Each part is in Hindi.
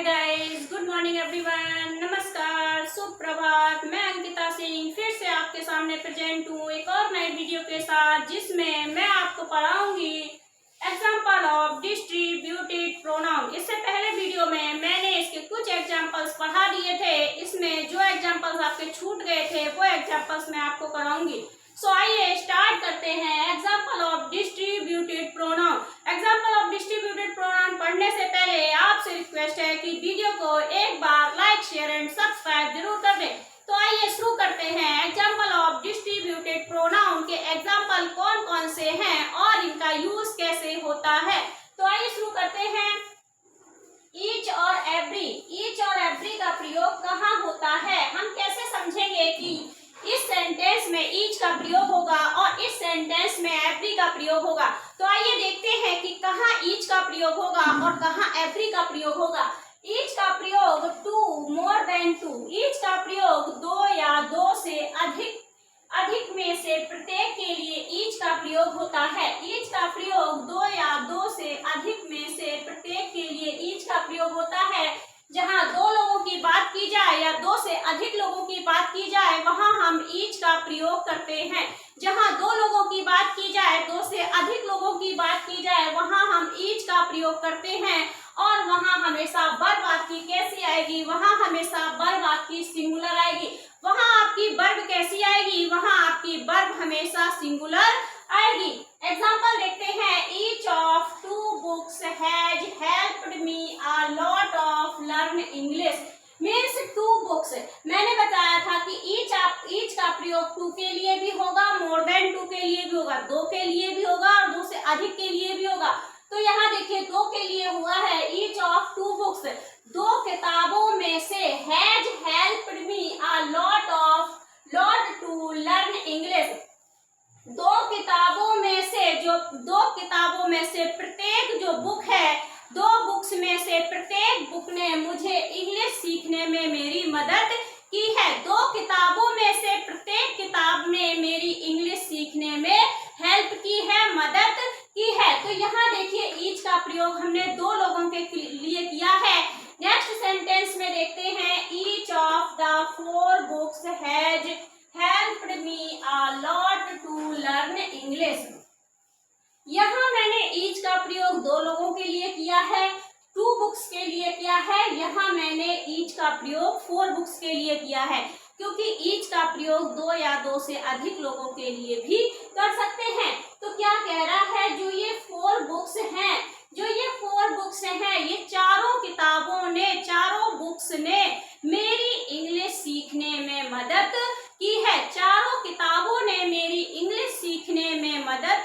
Hi guys, good morning everyone. नमस्कार, सुप्रभात। मैं अंकिता सिंह फिर से आपके सामने प्रेजेंट हूँ एक और नए वीडियो के साथ, जिसमें मैं आपको पढ़ाऊंगी एग्जाम्पल ऑफ डिस्ट्रीब्यूटेड प्रोनाउन। इससे पहले वीडियो में मैंने इसके कुछ एग्जाम्पल्स पढ़ा दिए थे। इसमें जो एग्जाम्पल्स आपके छूट गए थे वो एग्जाम्पल्स मैं आपको कराऊंगी। सो आइए स्टार्ट करते हैं। Example of distributed pronoun. Example of distributed pronoun पढ़ने से पहले आपसे रिक्वेस्ट है कि वीडियो को एक बार लाइक, शेयर एंड सब्सक्राइब जरूर कर दें। तो आइए शुरू करते हैं। एग्जाम्पल ऑफ डिस्ट्रीब्यूटेड प्रोनाउन के एग्जाम्पल कौन कौन से हैं और इनका यूज कैसे होता है। तो आइए शुरू करते हैं। ईच और एवरी। ईच और एवरी का प्रयोग कहाँ होता है, हम कैसे समझेंगे कि इस सेंटेंस में ईच का प्रयोग होगा और इस सेंटेंस में एवरी का प्रयोग होगा। तो आइए देखते हैं कि कहाँ ईच का प्रयोग होगा और कहाँ एवरी का प्रयोग होगा। ईच का प्रयोग two, more than two. Each का प्रयोग दो या दो से अधिक में से प्रत्येक के लिए ईच का प्रयोग होता है। ईच का प्रयोग दो या दो से अधिक में से प्रत्येक के लिए ईच का प्रयोग होता है। जहाँ दो लोगों की बात की जाए या दो से अधिक लोगों की बात की जाए वहाँ हम ईच का प्रयोग करते हैं। जहाँ दो लोगों की बात की जाए, दो से अधिक लोगों की बात की जाए वहाँ हम ईच का प्रयोग करते हैं। और वहाँ हमेशा वर्ब आपकी कैसी आएगी, वहाँ हमेशा वर्ब आपकी सिंगुलर आएगी। वहाँ आपकी वर्ब कैसी आएगी, वहाँ आपकी वर्ब हमेशा सिंगुलर आएगी। एग्जाम्पल देखते हैं। Each of two books has helped me a lot of learn English. Means two books. मैंने बताया था कि ईच का प्रयोग टू के लिए भी होगा, मोर देन टू के लिए भी होगा, दो के लिए भी होगा और दो से अधिक के लिए भी होगा। तो यहाँ देखिए दो के लिए हुआ है। ईच ऑफ टू बुक्स, दो किताबों में से, has helped me a lot to learn English. दो किताबों में से प्रत्येक जो बुक है, दो बुक्स में से प्रत्येक बुक ने मुझे इंग्लिश सीखने में मेरी मदद की है। दो किताबों में से प्रत्येक किताब ने मेरी इंग्लिश सीखने में हेल्प की है, मदद की है। तो यहाँ देखिए ईच का प्रयोग हमने दो लोगों के लिए किया है। नेक्स्ट सेंटेंस में देखते हैं। Each of the four books has helped me a lot to learn English. यहाँ मैंने ईच का प्रयोग दो लोगों के लिए किया है, टू बुक्स के लिए किया है। यहाँ मैंने ईच का प्रयोग फोर बुक्स के लिए किया है, क्योंकि ईच का प्रयोग दो या दो से अधिक लोगों के लिए भी कर सकते हैं। तो क्या कह रहा है, जो ये फोर बुक्स हैं, ये चारों बुक्स ने मेरी इंग्लिश सीखने में मदद की है। चारों किताबों ने मेरी इंग्लिश सीखने में मदद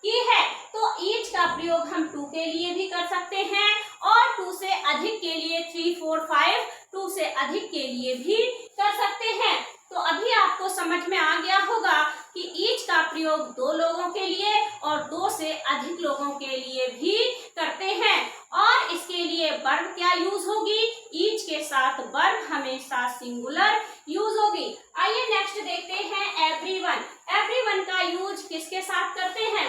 की है। तो ईच का प्रयोग हम टू के लिए भी कर सकते हैं और टू से अधिक के लिए 3, 4, 5, टू से अधिक के लिए भी कर सकते हैं। तो अभी आपको समझ में आ गया होगा कि ईच का प्रयोग दो लोगों के लिए और दो से अधिक लोगों के लिए भी करते हैं। और इसके लिए वर्ब क्या यूज होगी, ईच के साथ वर्ब हमेशा सिंगुलर यूज होगी। आइए नेक्स्ट देखते हैं। एवरीवन। एवरीवन का यूज किसके साथ करते हैं,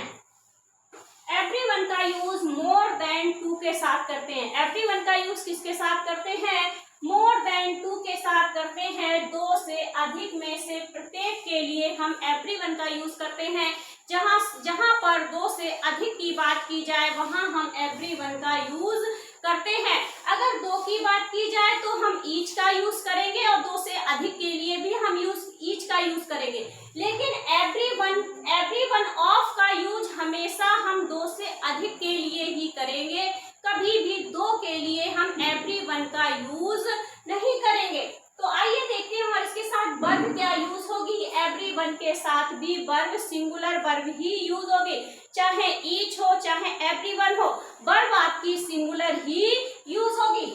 एवरीवन का यूज मोर देन टू के साथ करते हैं। एवरीवन का यूज किसके साथ करते हैं, मोर देन टू के साथ करते हैं। दो से अधिक में से प्रत्येक के लिए हम एवरीवन का यूज करते हैं। जहां पर दो से अधिक की बात की जाए वहां हम एवरीवन का यूज करते हैं। अगर दो की बात की जाए तो हम ईच का यूज करेंगे और दो से अधिक के लिए भी हम ईच का यूज करेंगे। लेकिन एवरीवन ऑफ का यूज हमेशा हम दो से अधिक के लिए ही करेंगे। कभी भी दो के लिए हम एवरीवन का यूज नहीं करेंगे। तो आइए देखते हैं और इसके साथ वर्ब क्या यूज होगी। एवरीवन के साथ भी वर्ब सिंगुलर वर्ब ही यूज होगी। चाहे ईच हो चाहे एवरीवन हो, वर्ब आपकी सिंगुलर ही यूज होगी।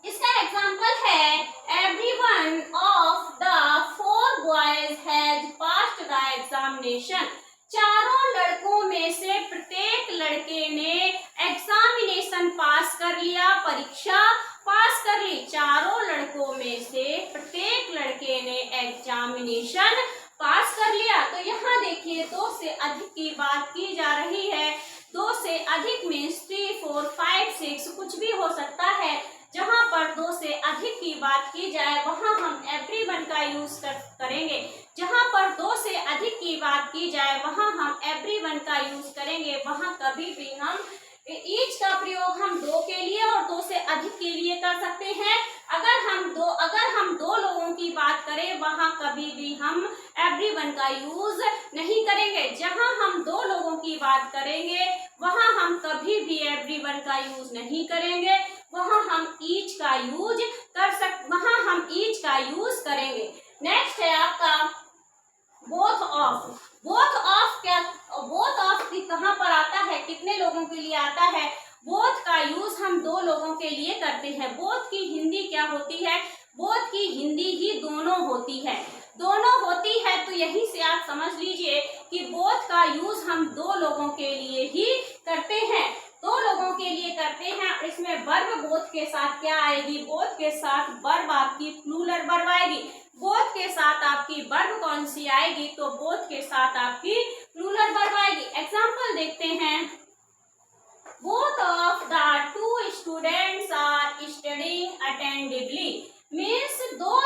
इसका एग्जांपल है। Everyone of the four boys has passed the examination. चारों लड़कों में से प्रत्येक लड़के ने एग्जामिनेशन पास कर लिया, परीक्षा पास कर ली। चारों लड़कों में से प्रत्येक लड़के ने एग्जामिनेशन पास कर लिया। तो यहाँ देखिए दो से अधिक की बात की जा रही है। दो से अधिक में 3, 4, 5, सिक्स कुछ भी हो सकता है। जहां पर दो से अधिक की बात की जाए वहां हम एवरीवन का यूज करेंगे। जहां पर दो से अधिक की बात की जाए वहां हम एवरीवन का यूज करेंगे। वहां कभी भी हम ईच का प्रयोग हम दो के लिए और दो से अधिक के लिए कर सकते हैं। अगर हम दो लोगों की बात करें वहां कभी भी हम एवरीवन का यूज नहीं करेंगे। जहां हम दो लोगों की बात करेंगे वहां हम कभी भी एवरीवन का यूज नहीं करेंगे। वहां हम ईच का यूज करेंगे। नेक्स्ट है आपका बोथ ऑफ। बोथ ऑफ की कहाँ पर आता है, कितने लोगों के लिए आता है? बोथ का यूज हम दो लोगों के लिए करते हैं। बोथ की हिंदी क्या होती है? बोथ की हिंदी ही दोनों होती है। दोनों होती है तो यहीं से आप समझ लीजिए कि बोथ का यूज हम दो लोगों के लिए ही करते हैं। दो लोगों के लिए करते हैं। इसमें वर्ब बोथ के साथ क्या आएगी? बोथ के साथ वर्ब आपकी प्लूरल वर्ब आएगी। बोथ के साथ आपकी वर्ब कौन सी आएगी? तो बोथ के साथ आपकी प्लूरल वर्ब आएगी। एग्जांपल देखते हैं। Both of the two students are studying attentively. Means दोनों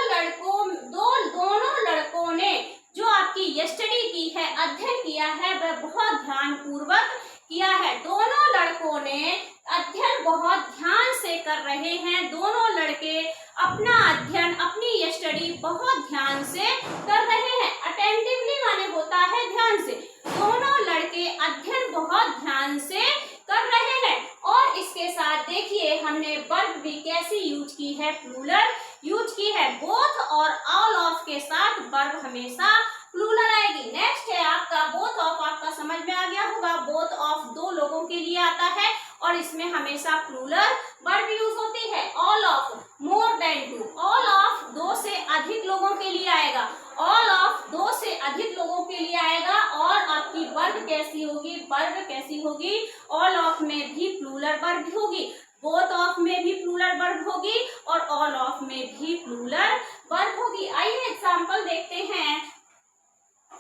लड़कों ने जो आपकी स्टडी की है, अध्ययन किया है, वह बहुत ध्यान पूर्वक किया है। दोनों लड़कों ने अध्ययन बहुत ध्यान से कर रहे हैं। दोनों लड़के अपना अध्ययन, अपनी स्टडी बहुत ध्यान से कर रहे हैं। अटेंटिवली माने होता है ध्यान से। दोनों लड़के अध्ययन बहुत ध्यान से कर रहे हैं। और इसके साथ देखिए हमने वर्ब भी कैसी यूज की है? प्लूरल यूज की है। बोथ और ऑल ऑफ के साथ वर्ब हमेशा प्लूरल आएगी। नेक्स्ट है आपका बोथ ऑफ। आपका समझ में आ गया होगा। बोथ ऑफ दो लोगों के लिए आता है और इसमें हमेशा प्लूरल वर्ब यूज होती है। All of more than two. All of दो से अधिक लोगों के लिए आएगा। ऑल ऑफ दो से अधिक लोगों के लिए आएगा। और आपकी वर्ब कैसी होगी? वर्ब कैसी होगी? ऑल ऑफ में भी प्लूरल वर्ब होगी, बोथ ऑफ में भी प्लूरल वर्ब होगी और ऑल ऑफ में भी प्लूरल वर्ब होगी। आइए एग्जांपल देखते हैं।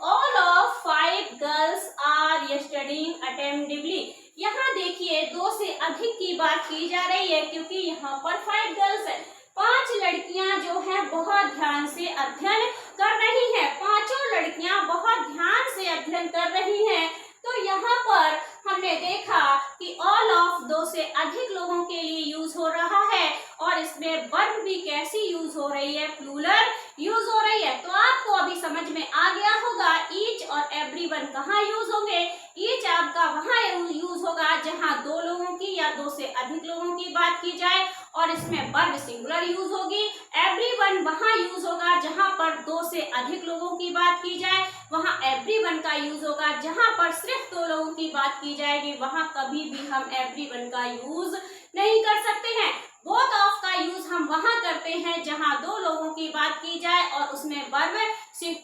All of 5 girls are studying attentively। यहाँ देखिए दो से अधिक की बात की जा रही है क्योंकि यहाँ पर 5 गर्ल्स है। 5 लड़कियां जो हैं बहुत ध्यान से अध्ययन कर रही हैं। पांचों लड़कियां बहुत ध्यान से अध्ययन कर रही हैं। तो यहाँ पर हमने देखा कि ऑल ऑफ दो से अधिक लोगों के लिए यूज हो रहा है और इसमें वर्ब भी कैसी यूज हो रही है? प्लूरल यूज हो रही है। तो आपको अभी समझ में आ गया होगा ईच और एवरीवन कहाँ यूज होंगे। ईच आपका वहाँ यूज होगा जहाँ दो लोगों की या दो से अधिक लोगों की बात की जाए और इसमें वर्ब सिंगुलर यूज होगी। एवरीवन वहाँ यूज होगा जहाँ पर दो से अधिक लोगों की बात की जाए। वहाँ एवरीवन का यूज होगा। जहाँ पर सिर्फ दो लोगों की बात की जाएगी वहाँ कभी भी हम एवरीवन का यूज नहीं कर सकते हैं। बोथ ऑफ का यूज हम वहाँ करते हैं जहाँ दो लोगों की बात की जाए और उसमें वर्ब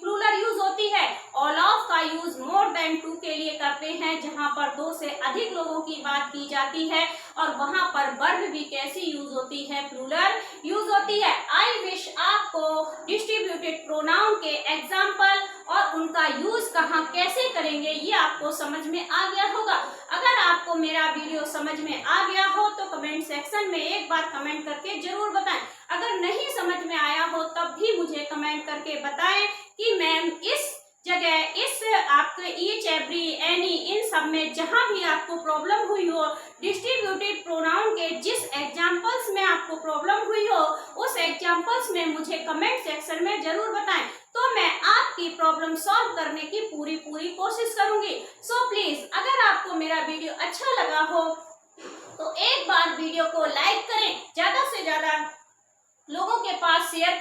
प्लूरल यूज होती है। ऑल ऑफ का यूज मोर देन टू के लिए करते हैं जहाँ पर दो से अधिक लोगों की बात की जाती है और वहाँ पर वर्ब भी कैसी यूज होती है? प्लूरल यूज होती है। आई विश आपको डिस्ट्रीब्यूटेड प्रोनाउन के एग्जाम्पल और उनका यूज कहाँ कैसे करेंगे ये आपको समझ में आ गया होगा। अगर आपको मेरा वीडियो समझ में आ गया हो तो कमेंट सेक्शन में एक बार कमेंट करके जरूर बताएं। अगर नहीं समझ में आया हो तब भी मुझे कमेंट करके बताएं कि मैम इस जगह इस आपके ईच एवरी एनी इन सब में जहां भी आपको प्रॉब्लम हुई हो, डिस्ट्रीब्यूटेड प्रोनाउन के जिस एग्जांपल्स में आपको प्रॉब्लम हुई हो उस एग्जांपल्स में मुझे कमेंट सेक्शन में जरूर बताएं तो मैं आपकी प्रॉब्लम सॉल्व करने की पूरी कोशिश करूंगी। सो प्लीज अगर आपको मेरा वीडियो अच्छा लगा हो तो एक बार वीडियो को लाइक करें, ज्यादा से ज्यादा लोगों के पास शेयर